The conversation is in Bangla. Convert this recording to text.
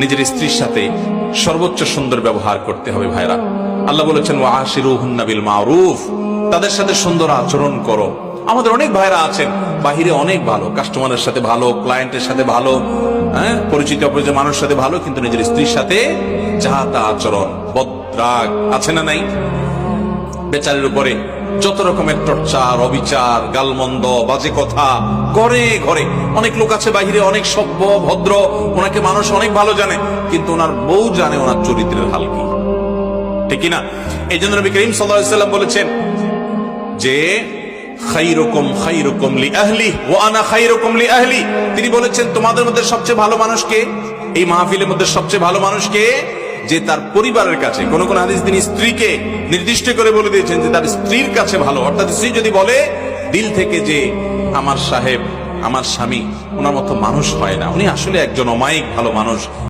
নিজের স্ত্রীর সাথে সর্বোচ্চ সুন্দর ব্যবহার করতে হবে ভাইরা। আল্লাহ বলেছেন ওয়াশিরুহুন্না বিল মারুফ, তাদের সাথে সুন্দর আচরণ করো। আমাদের অনেক ভাইরা আছেন বাহিরে অনেক ভালো, কাস্টমারের সাথে ভালো, ক্লায়েন্টের সাথে ভালো, পরিচিত অপরিচিত মানুষের সাথে ভালো, কিন্তু নিজের স্ত্রীর সাথে যা তা আচরণ, বদরাগ আছে না নাই? বেচারের উপরে যত রকমের টর্চার, অবিচার, গালমন্দ, বাজে কথা ঘরে ঘরে। অনেক লোক আছে বাহিরে অনেক সভ্য ভদ্র, ওনাকে মানুষ অনেক ভালো জানে, কিন্তু ওনার বউ জানে ওনার চরিত্রের হাল কি, ঠিক না? এই জন্য নবী করিম সাল্লাল্লাহু আলাইহি ওয়াসাল্লাম বলেছেন যে খায়রুকুম খায়রুকুম লিআহলি ওয়া আনা খায়রুকুম লিআহলি। তিনি বলেছেন তোমাদের মধ্যে সবচেয়ে ভালো মানুষ কে? এই মাহফিলের মধ্যে সবচেয়ে ভালো মানুষ কে? যে তার পরিবারের কাছে, কোন কোন হাদিস তিনি স্ত্রীকে নির্দিষ্ট করে বলে দিয়েছেন যে তার স্ত্রীর কাছে ভালো। অর্থাৎ স্ত্রী যদি বলে দিল থেকে যে আমার সাহেব, আমার স্বামী ওনার মতো মানুষ হয় না, উনি আসলে একজন অমায়িক ভালো মানুষ,